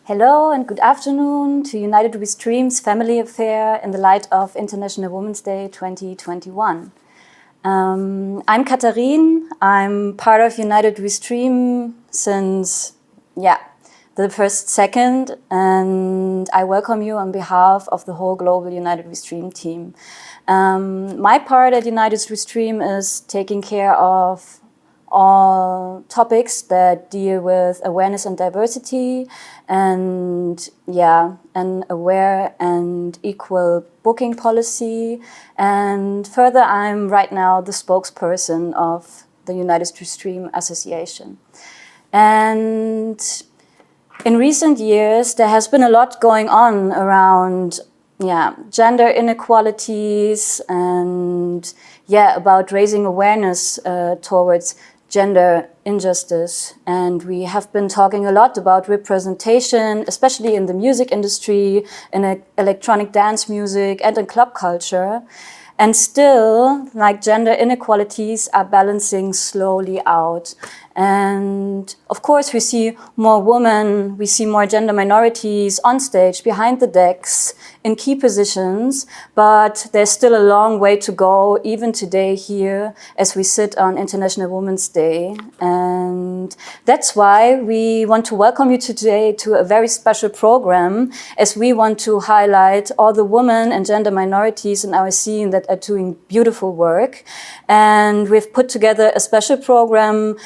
Hello and good afternoon to United We Stream's Family Affair in the light of International Women's Day 2021. I'm Katharin. I'm part of United We Stream since, the first second, and I welcome you on behalf of the whole global United We Stream team. My part at United We Stream is taking care of all topics that deal with awareness and diversity and an aware and equal booking policy. And further, I'm right now the spokesperson of the United Stream Association. And in recent years, there has been a lot going on around gender inequalities and about raising awareness towards gender injustice. And we have been talking a lot about representation, especially in the music industry, in electronic dance music and in club culture. And still, gender inequalities are balancing slowly out. And of course, we see more women, we see more gender minorities on stage, behind the decks, in key positions, but there's still a long way to go, even today here, as we sit on International Women's Day. And that's why we want to welcome you today to a very special program, as we want to highlight all the women and gender minorities in our scene that are doing beautiful work. And we've put together a special program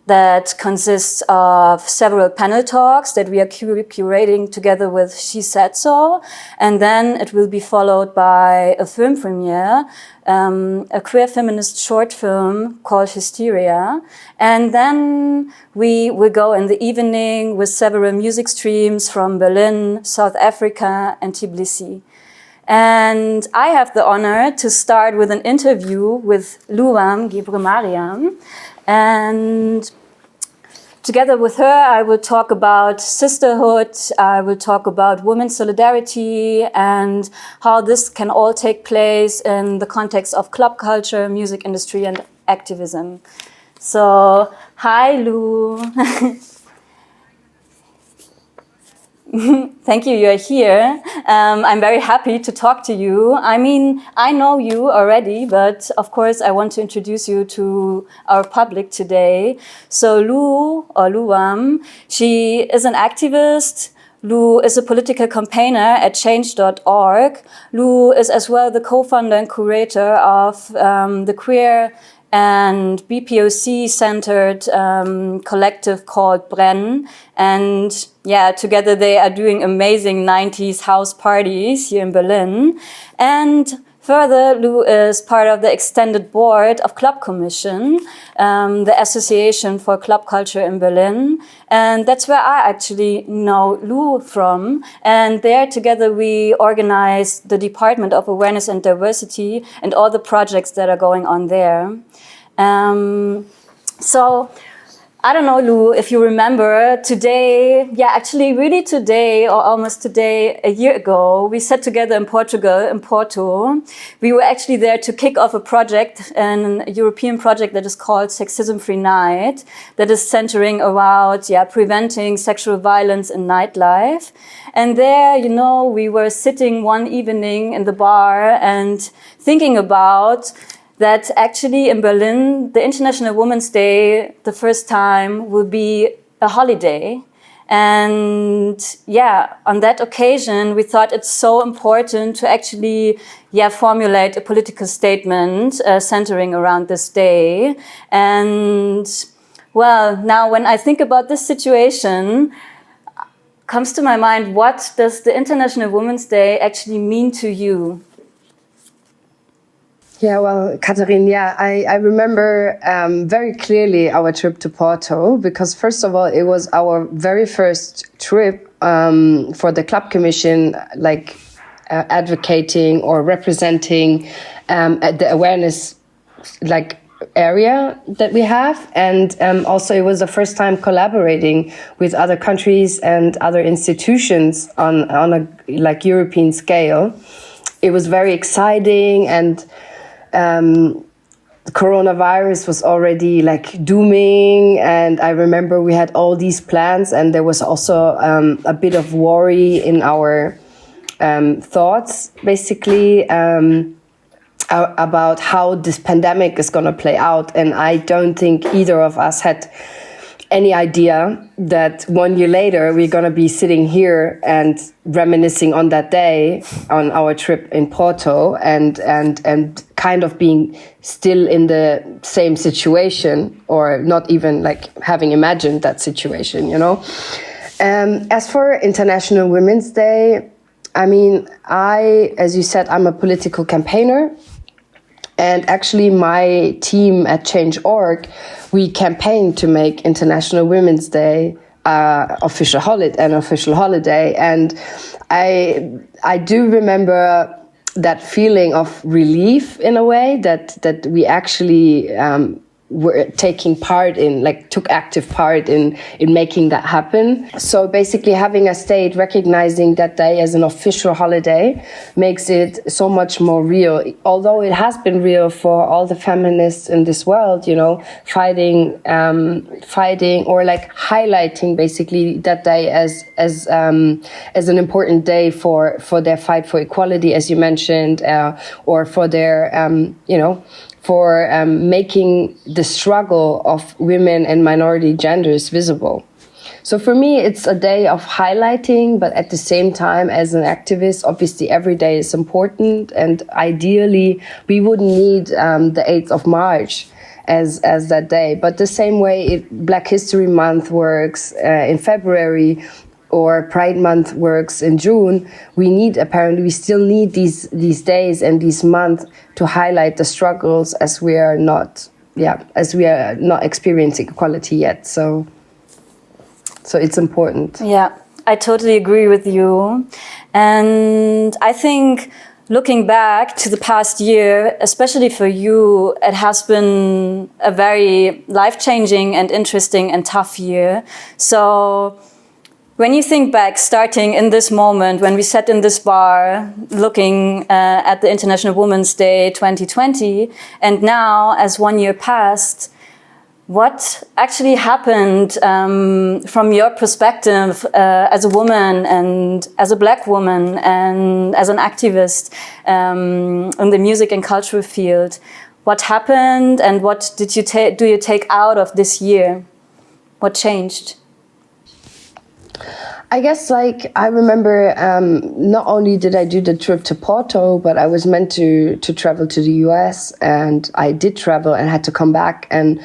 that consists of several panel talks that we are curating together with She Said So. And then it will be followed by a film premiere, a queer feminist short film called Hysteria. And then we will go in the evening with several music streams from Berlin, South Africa, and Tbilisi. And I have the honor to start with an interview with Lewamm, Ghebremariam. And together with her, I will talk about sisterhood, I will talk about women's solidarity and how this can all take place in the context of club culture, music industry, and activism. So, hi, Lou. Thank you, you're here. I'm very happy to talk to you. I mean, I know you already, but of course I want to introduce you to our public today. So Lou, or Lewamm, she is an activist. Lou is a political campaigner at change.org. Lou is as well the co-founder and curator of the queer and BPOC-centered collective called BRENN. And together they are doing amazing 90s house parties here in Berlin. And further, Lou is part of the extended board of Clubcommission, the Association for Club Culture in Berlin. And that's where I actually know Lou from. And there together we organize the Department of Awareness and Diversity and all the projects that are going on there. So I don't know, Lou, if you remember today, really today or almost today, a year ago, we sat together in Portugal, in Porto. We were actually there to kick off a project, a European project that is called Sexism-Free Night, that is centering around, preventing sexual violence in nightlife. And there, we were sitting one evening in the bar and thinking about that actually in Berlin, the International Women's Day, the first time, will be a holiday. And on that occasion, we thought it's so important to actually formulate a political statement centering around this day. And well, now when I think about this situation, comes to my mind, what does the International Women's Day actually mean to you? Yeah, well, Katharin, I remember very clearly our trip to Porto, because first of all, it was our very first trip for the Clubcommission, advocating or representing the awareness area that we have. And also it was the first time collaborating with other countries and other institutions on a European scale. It was very exciting, and the coronavirus was already like dooming, and I remember we had all these plans, and there was also a bit of worry in our thoughts, basically, about how this pandemic is going to play out. And I don't think either of us had any idea that 1 year later we're going to be sitting here and reminiscing on that day on our trip in Porto, and kind of being still in the same situation, or not even like having imagined that situation, you know. As for International Women's Day, I mean, as you said, I'm a political campaigner. And actually, my team at Change.org, we campaigned to make International Women's Day an official holiday. And I do remember that feeling of relief in a way that we actually were taking part in, like took active part in making that happen. So basically having a state recognizing that day as an official holiday makes it so much more real, although it has been real for all the feminists in this world, you know, fighting or like highlighting basically that day as an important day for their fight for equality, as you mentioned, or for their for making the struggle of women and minority genders visible. So for me, it's a day of highlighting, but at the same time, as an activist, obviously every day is important. And ideally, we wouldn't need the 8th of March as that day. But the same way Black History Month works in February, or Pride Month works in June, we still need these days and these months to highlight the struggles, as we are not experiencing equality yet. So it's important. Yeah, I totally agree with you. And I think looking back to the past year, especially for you, it has been a very life-changing and interesting and tough year. So when you think back, starting in this moment, when we sat in this bar looking at the International Women's Day 2020, and now as 1 year passed, what actually happened from your perspective as a woman and as a Black woman and as an activist in the music and cultural field? What happened, and what do you take out of this year? What changed? I guess, like, I remember not only did I do the trip to Porto, but I was meant to travel to the US, and I did travel and had to come back. And,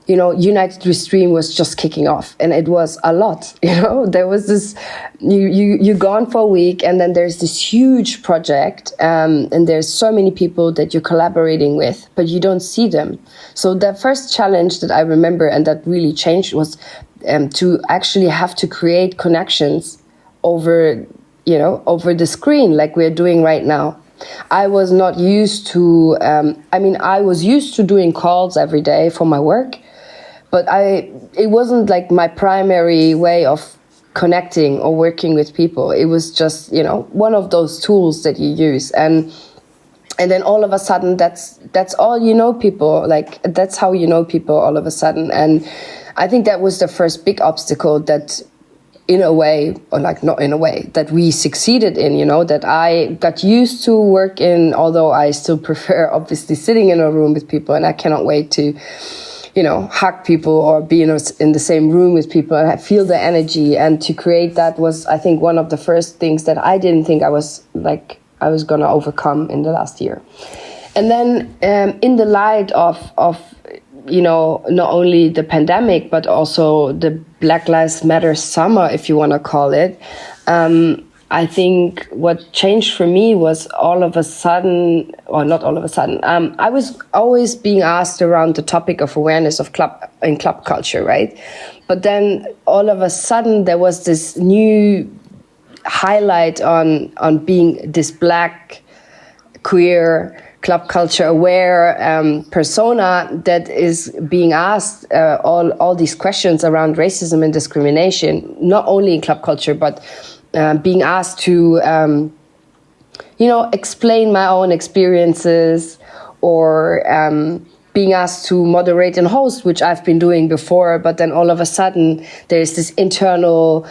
you know, United We Stream was just kicking off, and it was a lot, you know. There was this, you're gone for a week, and then there's this huge project, and there's so many people that you're collaborating with, but you don't see them. So the first challenge that I remember, and that really changed, was to actually have to create connections over the screen, like we're doing right now. I was not used to, I was used to doing calls every day for my work, but it wasn't like my primary way of connecting or working with people. It was just, you know, one of those tools that you use. And then all of a sudden, that's all you know people, like that's how you know people all of a sudden. And I think that was the first big obstacle that, in a way, or like not in a way, that we succeeded in, you know, that I got used to work in, although I still prefer obviously sitting in a room with people, and I cannot wait to, you know, hug people or be in the same room with people and feel the energy. And to create that was, I think, one of the first things that I didn't think I was going to overcome in the last year. And then in the light of you know, not only the pandemic, but also the Black Lives Matter summer, if you want to call it, I think what changed for me was all of a sudden, or not all of a sudden, I was always being asked around the topic of awareness of club culture, right? But then all of a sudden there was this new highlight on being this Black, queer, club culture aware persona that is being asked all these questions around racism and discrimination, not only in club culture, but being asked to, you know, explain my own experiences, or being asked to moderate and host, which I've been doing before, but then all of a sudden there's this internal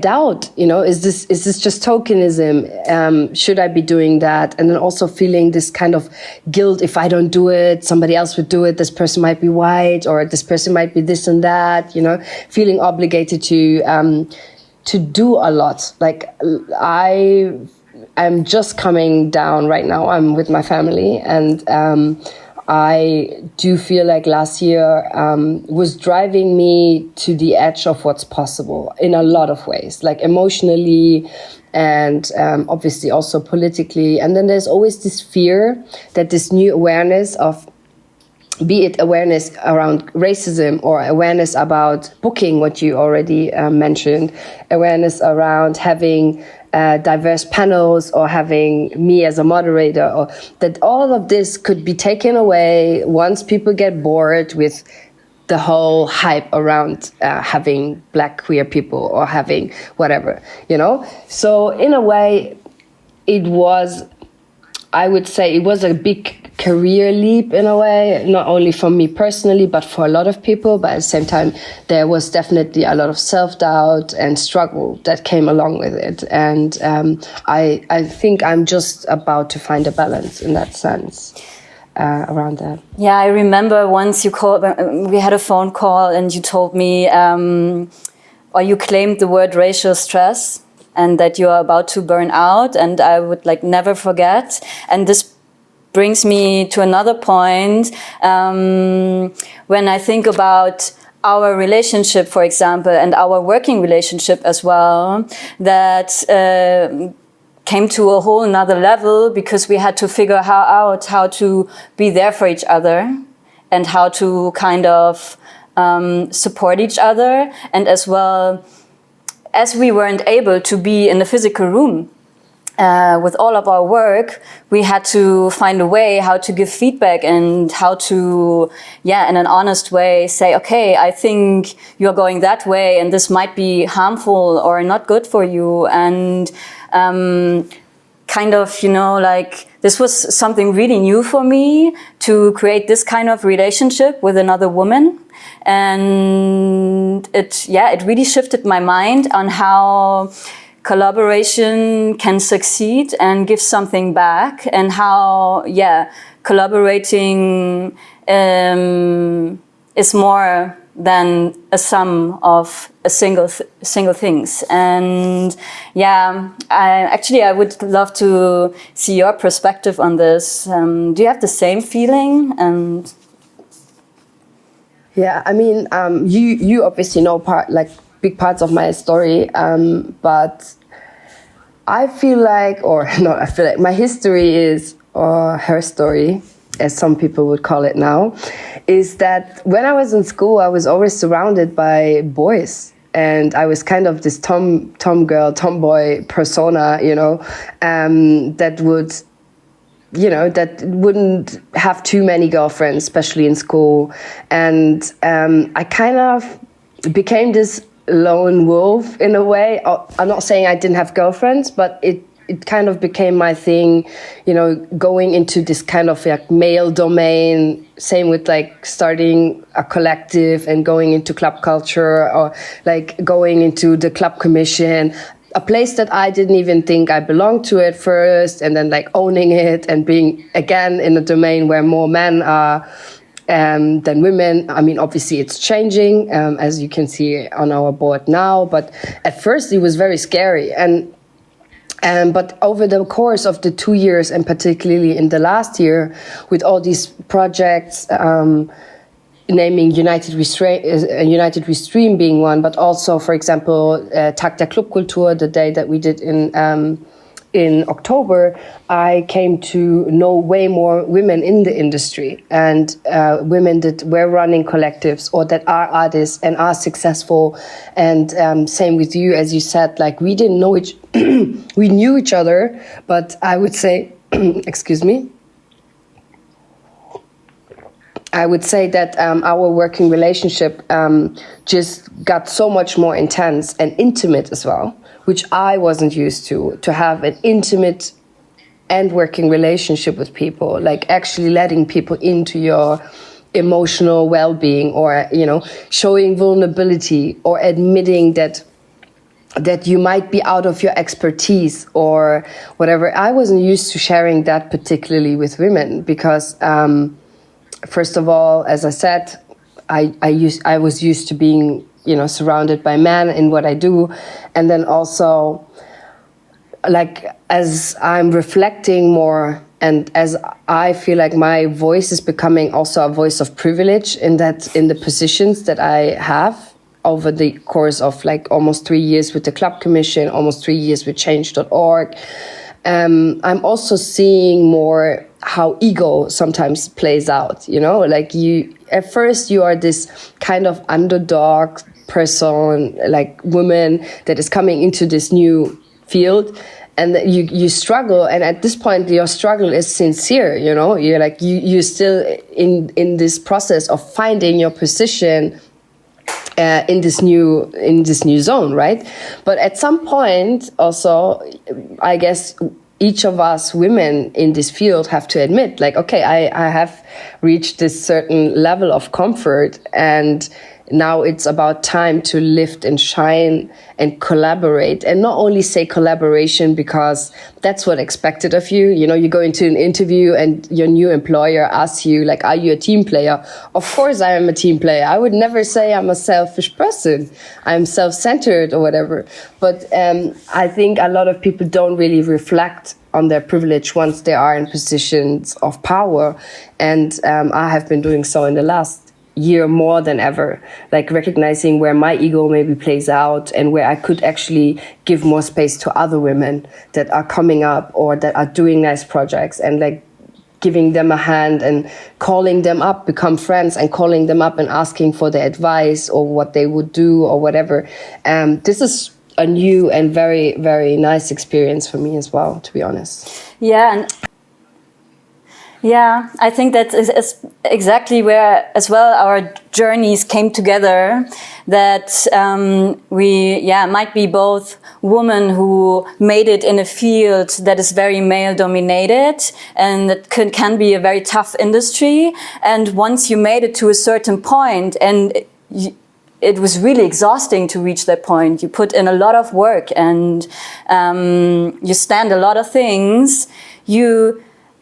doubt, is this just tokenism? Should I be doing that? And then also feeling this kind of guilt. If I don't do it, somebody else would do it. This person might be white, or this person might be this and that, feeling obligated to do a lot. Like I'm just coming down right now. I'm with my family, and I do feel like last year was driving me to the edge of what's possible in a lot of ways, like emotionally and obviously also politically. And then there's always this fear that this new awareness of, be it awareness around racism or awareness about booking, what you already mentioned, awareness around having diverse panels or having me as a moderator, or that all of this could be taken away once people get bored with the whole hype around having Black queer people or having whatever, So in a way, I would say it was a big career leap in a way, not only for me personally, but for a lot of people. But at the same time, there was definitely a lot of self-doubt and struggle that came along with it. And I think I'm just about to find a balance in that sense around that. Yeah, I remember once you called, we had a phone call and you told me, or you claimed the word racial stress, and that you are about to burn out, and I would never forget. And this brings me to another point. When I think about our relationship, for example, and our working relationship as well, that came to a whole nother level, because we had to figure out how to be there for each other and how to kind of support each other. And as well, as we weren't able to be in the physical room with all of our work, we had to find a way how to give feedback and how to, in an honest way, say, okay, I think you're going that way and this might be harmful or not good for you. And kind of, this was something really new for me, to create this kind of relationship with another woman. And it really shifted my mind on how collaboration can succeed and give something back, and how, collaborating is more than a sum of a single things. And I would love to see your perspective on this. Do you have the same feeling? And yeah, I mean, you obviously know big parts of my story, but I feel like my history is, or her story, as some people would call it now, is that when I was in school, I was always surrounded by boys. And I was kind of this tomboy persona, that would, that wouldn't have too many girlfriends, especially in school. And I kind of became this lone wolf in a way. I'm not saying I didn't have girlfriends, but it kind of became my thing, going into this kind of male domain. Same with starting a collective and going into club culture, or going into the Clubcommission, a place that I didn't even think I belonged to at first, and then owning it and being again in a domain where more men are than women. I mean, obviously it's changing, as you can see on our board now, but at first it was very scary. But over the course of the 2 years, and particularly in the last year, with all these projects, naming United We Stream being one, but also, for example, Tag der Clubkultur, the day that we did in October, I came to know way more women in the industry, and women that were running collectives or that are artists and are successful. And same with you, as you said, we didn't know we knew each other, but I would say, excuse me, I would say that our working relationship just got so much more intense and intimate as well, which I wasn't used to have an intimate and working relationship with people, like actually letting people into your emotional well-being, or, you know, showing vulnerability, or admitting that you might be out of your expertise or whatever. I wasn't used to sharing that particularly with women because, first of all, as I said, I was used to being, you know, surrounded by men in what I do. And then also, like, as I'm reflecting more and as I feel like my voice is becoming also a voice of privilege in the positions that I have over the course of like almost 3 years with the Clubcommission, almost 3 years with change.org, I'm also seeing more how ego sometimes plays out, you know, like at first you are this kind of underdog person, like woman that is coming into this new field, and you struggle, and at this point your struggle is sincere, you know, you're still in this process of finding your position in this new zone, right? But at some point also, I guess each of us women in this field have to admit, like, okay, I have reached this certain level of comfort, and now it's about time to lift and shine and collaborate. And not only say collaboration because that's what expected of you. You know, you go into an interview and your new employer asks you, like, are you a team player? Of course I am a team player. I would never say I'm a selfish person. I'm self-centered or whatever. But I think a lot of people don't really reflect on their privilege once they are in positions of power. And I have been doing so in the last year more than ever, like recognizing where my ego maybe plays out and where I could actually give more space to other women that are coming up or that are doing nice projects, and like giving them a hand and calling them up, become friends and calling them up and asking for their advice or what they would do or whatever. This is a new and very, very nice experience for me as well, to be honest. Yeah, I think that is exactly where as well our journeys came together, that we might be both women who made it in a field that is very male dominated and that can be a very tough industry. And once you made it to a certain point, and it was really exhausting to reach that point, you put in a lot of work and you stand a lot of things,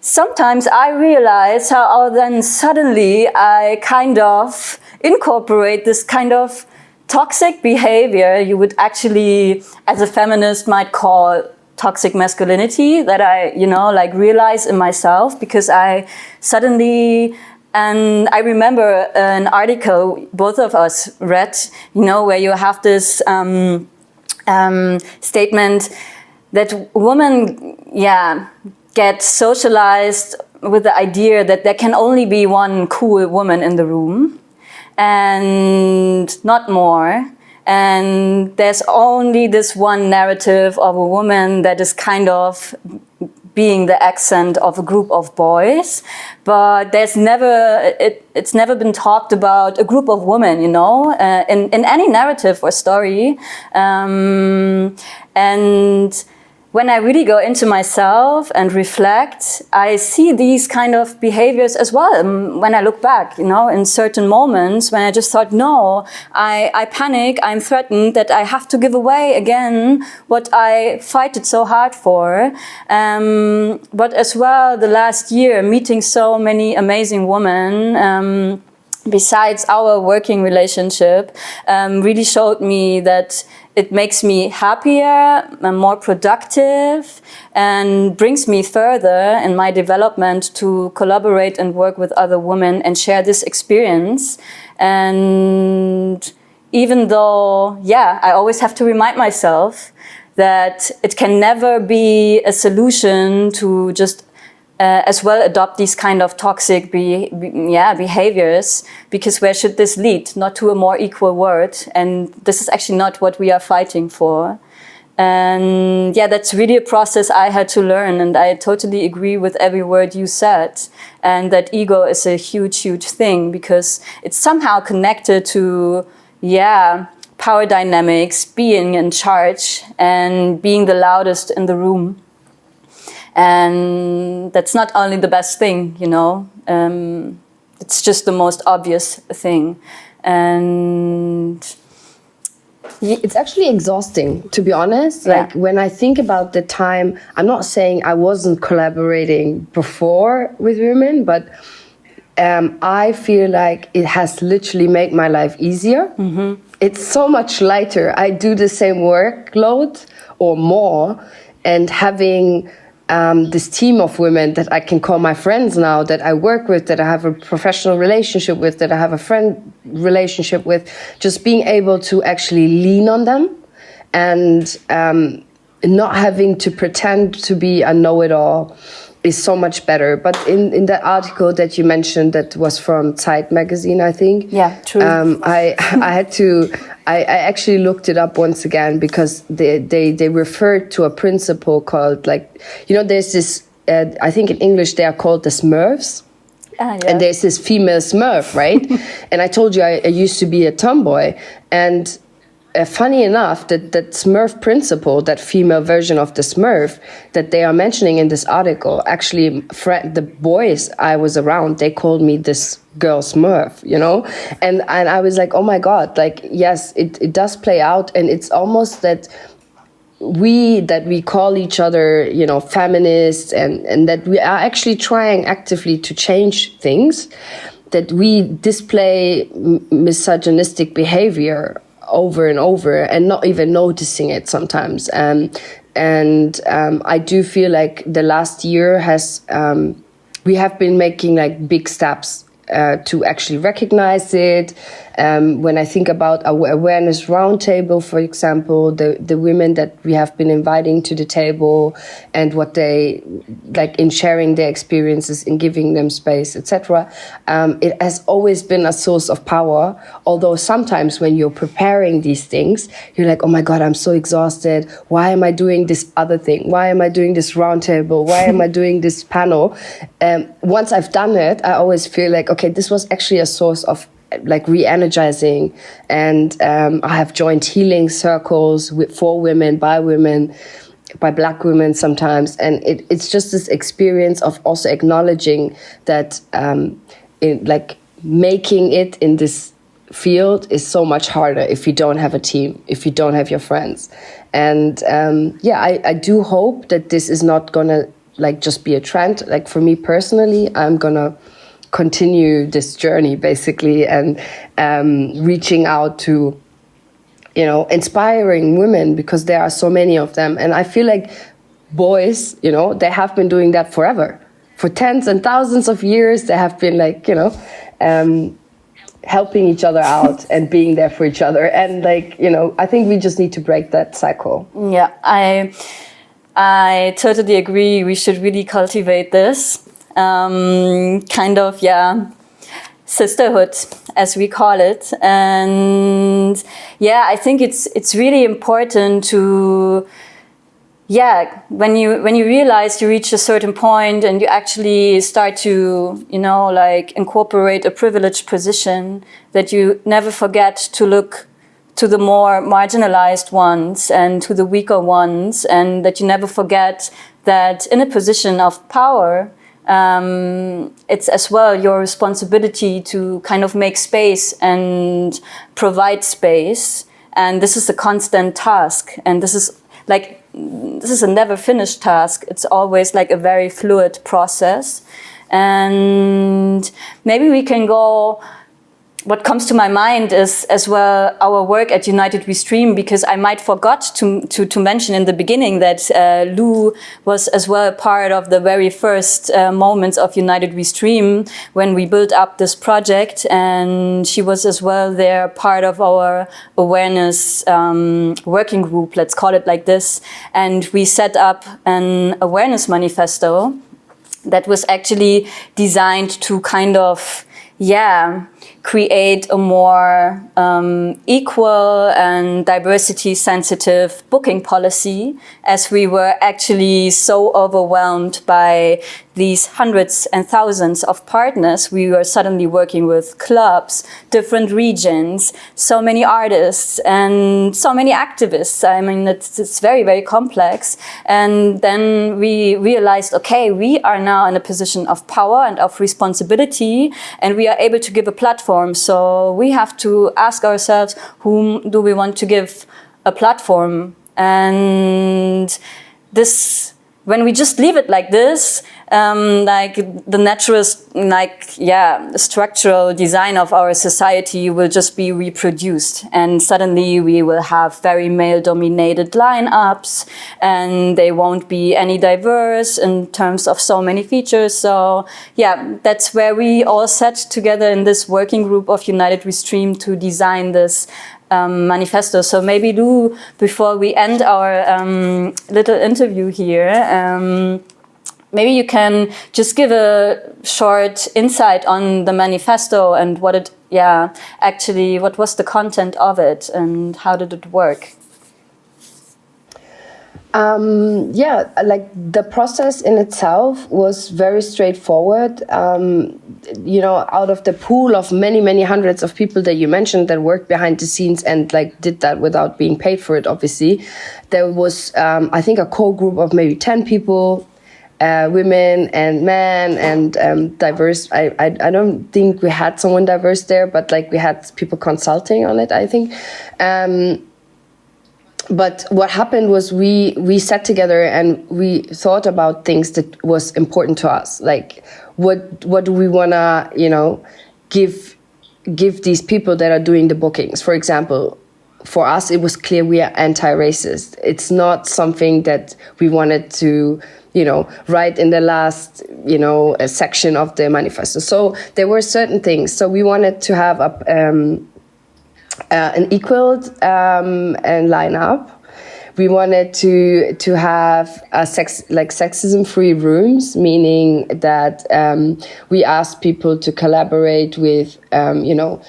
sometimes I realize how then suddenly I kind of incorporate this kind of toxic behavior you would actually, as a feminist, might call toxic masculinity, that I, like realize in myself, because I suddenly, and I remember an article both of us read, where you have this statement that women, get socialized with the idea that there can only be one cool woman in the room and not more. And there's only this one narrative of a woman that is kind of being the accent of a group of boys, but there's never, it's never been talked about a group of women, in any narrative or story. And when I really go into myself and reflect, I see these kind of behaviors as well. When I look back, in certain moments when I just thought, no, I panic, I'm threatened that I have to give away again what I fighted so hard for. But as well, the last year, meeting so many amazing women, besides our working relationship, really showed me that it makes me happier and more productive and brings me further in my development to collaborate and work with other women and share this experience. And even though, I always have to remind myself that it can never be a solution to just as well adopt these kind of toxic behaviors, because where should this lead? Not to a more equal world, and this is actually not what we are fighting for. And that's really a process I had to learn, and I totally agree with every word you said, and that ego is a huge, huge thing, because it's somehow connected to power dynamics, being in charge and being the loudest in the room. And that's not only the best thing, you know, it's just the most obvious thing. And it's actually exhausting, to be honest. Yeah. Like when I think about the time, I'm not saying I wasn't collaborating before with women, but I feel like it has literally made my life easier. It's so much lighter. I do the same workload or more, and having this team of women that I can call my friends now, that I work with, that I have a professional relationship with, that I have a friend relationship with, just being able to actually lean on them and not having to pretend to be a know-it-all is so much better. But in that article that you mentioned, that was from Zeit magazine, I think. Yeah, true. I had to. I actually looked it up once again because they referred to a principle called, like, you know, there's this. I think in English they are called the Smurfs. Yeah. And there's this female Smurf, right? And I told you I used to be a tomboy, and funny enough, that Smurf principle, that female version of the Smurf that they are mentioning in this article, actually the boys I was around, they called me this girl Smurf, you know? And I was like, oh my God, like, yes, it does play out. And it's almost that we call each other, you know, feminists, and that we are actually trying actively to change things, that we display misogynistic behavior over and over and not even noticing it sometimes. I do feel like the last year has, we have been making like big steps to actually recognize it. When I think about our awareness roundtable, for example, the women that we have been inviting to the table and what they like in sharing their experiences, in giving them space, etc. It has always been a source of power. Although sometimes when you're preparing these things, you're like, oh my God, I'm so exhausted. Why am I doing this other thing? Why am I doing this roundtable? Why am I doing this panel? Once I've done it, I always feel like, okay, this was actually a source of like re-energizing, and I have joined healing circles for women, by Black women sometimes, and it's just this experience of also acknowledging that like making it in this field is so much harder if you don't have a team, if you don't have your friends. And I do hope that this is not gonna like just be a trend. Like for me personally, I'm gonna continue this journey basically, and reaching out to, you know, inspiring women, because there are so many of them. And I feel like boys, you know, they have been doing that forever. For tens and thousands of years, they have been like, you know, helping each other out and being there for each other. And like, you know, I think we just need to break that cycle. Yeah, I totally agree. We should really cultivate this. Kind of, sisterhood, as we call it. And yeah, I think it's really important to, when you realize you reach a certain point and you actually start to, you know, like incorporate a privileged position, that you never forget to look to the more marginalized ones and to the weaker ones, and that you never forget that in a position of power, it's as well your responsibility to kind of make space and provide space. And this is a constant task. And this is a never finished task. It's always like a very fluid process. And maybe we can go, what comes to my mind is as well our work at United We Stream, because I might forgot to mention in the beginning that Lou was as well part of the very first moments of United We Stream when we built up this project, and she was as well there part of our awareness working group, let's call it like this. And we set up an awareness manifesto that was actually designed to kind of create a more equal and diversity-sensitive booking policy, as we were actually so overwhelmed by these hundreds and thousands of partners. We were suddenly working with clubs, different regions, so many artists and so many activists. I mean, it's very, very complex. And then we realized, okay, we are now in a position of power and of responsibility, and we are able to give a platform. So we have to ask ourselves, whom do we want to give a platform? And this, when we just leave it like this, like the natural, structural design of our society will just be reproduced, and suddenly we will have very male-dominated lineups, and they won't be any diverse in terms of so many features. So yeah, that's where we all sat together in this working group of United We Stream to design this manifesto. So maybe Lou, before we end our little interview here, maybe you can just give a short insight on the manifesto and what it, actually, what was the content of it and how did it work? Like the process in itself was very straightforward. Out of the pool of many, many hundreds of people that you mentioned that worked behind the scenes and like did that without being paid for it, obviously, there was, I think, a core group of maybe 10 people, women and men and diverse. I don't think we had someone diverse there, but like we had people consulting on it, I think. But what happened was we sat together and we thought about things that was important to us. Like what do we wanna, give these people that are doing the bookings. For example, for us, it was clear we are anti-racist. It's not something that we wanted to, write in the last, section of the manifesto. So there were certain things. So we wanted to have an equal and lineup. We wanted to have sexism-free rooms, meaning that we asked people to collaborate with, I don't know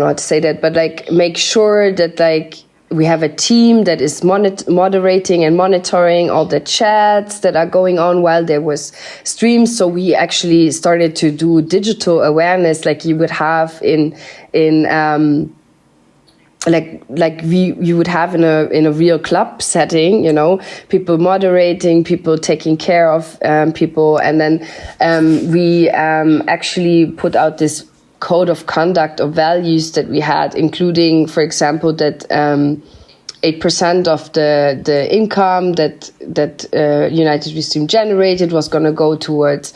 how to say that, but like make sure that like we have a team that is moderating and monitoring all the chats that are going on while there was streams. So we actually started to do digital awareness like you would have you would have in a real club setting, people moderating, people taking care of people. And then we actually put out this code of conduct of values that we had, including, for example, that 8% of the income that United We Stream generated was going to go towards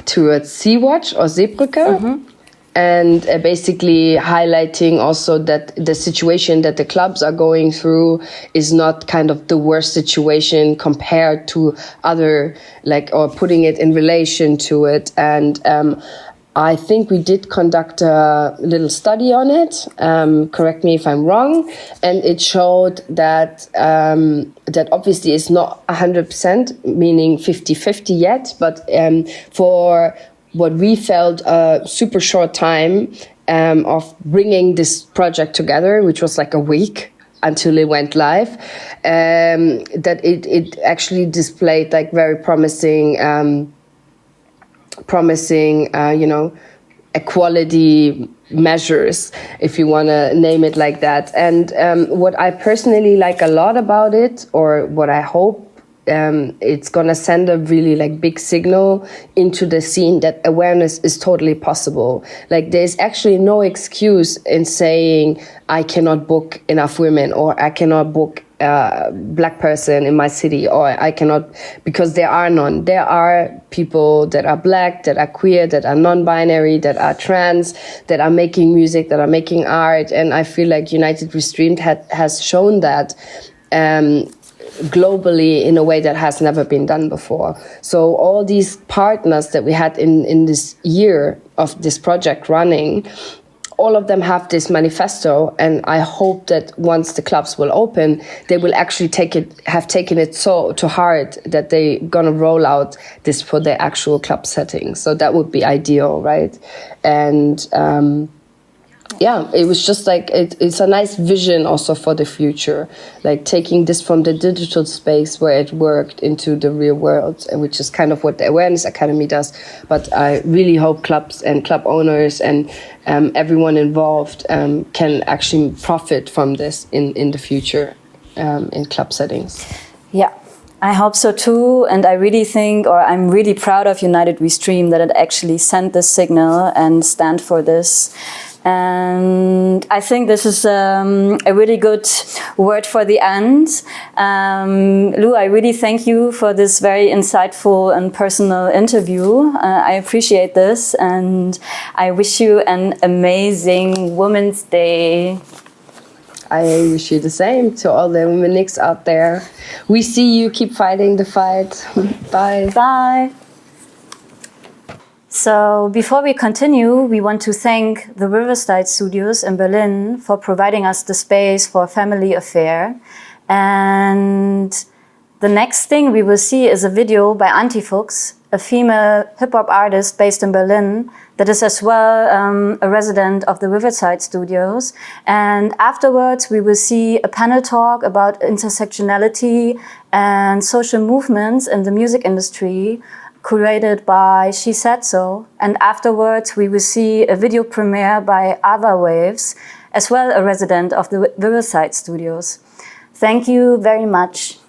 Sea-Watch or Seebrücke. Mm-hmm. And basically highlighting also that the situation that the clubs are going through is not kind of the worst situation compared to other, or putting it in relation to it. And I think we did conduct a little study on it. Correct me if I'm wrong. And it showed that that obviously is not 100%, meaning 50-50 yet, but for what we felt a super short time of bringing this project together, which was like a week until it went live, that it actually displayed like very promising, equality measures, if you want to name it like that. And what I personally like a lot about it, or what I hope it's going to send a really big signal into the scene that awareness is totally possible. Like there's actually no excuse in saying I cannot book enough women, or I cannot book a black person in my city, or I cannot, because there are none. There are people that are black, that are queer, that are non-binary, that are trans, that are making music, that are making art. And I feel like United We Streamed has shown that globally in a way that has never been done before. So all these partners that we had in this year of this project running all of them have this manifesto, and I hope that once the clubs will open, they will actually have taken it so to heart that they're gonna roll out this for their actual club settings. So that would be ideal, right? And yeah, it was just like, it's a nice vision also for the future, like taking this from the digital space where it worked into the real world, and which is kind of what the Awareness Academy does. But I really hope clubs and club owners and everyone involved can actually profit from this in the future in club settings. Yeah. I hope so too, and I really think, or I'm really proud of United We Stream that it actually sent this signal and stand for this. And I think this is a really good word for the end. Lou, I really thank you for this very insightful and personal interview. I appreciate this, and I wish you an amazing Women's Day. I wish you the same to all the womenics out there. We see you, keep fighting the fight. Bye. Bye. So before we continue, we want to thank the Riverside Studios in Berlin for providing us the space for Family Affair. And the next thing we will see is a video by Antifuchs, a female hip-hop artist based in Berlin that is as well a resident of the Riverside Studios. And afterwards, we will see a panel talk about intersectionality and social movements in the music industry, curated by She Said So. And afterwards, we will see a video premiere by Ava Waves, as well a resident of the Riverside Studios. Thank you very much.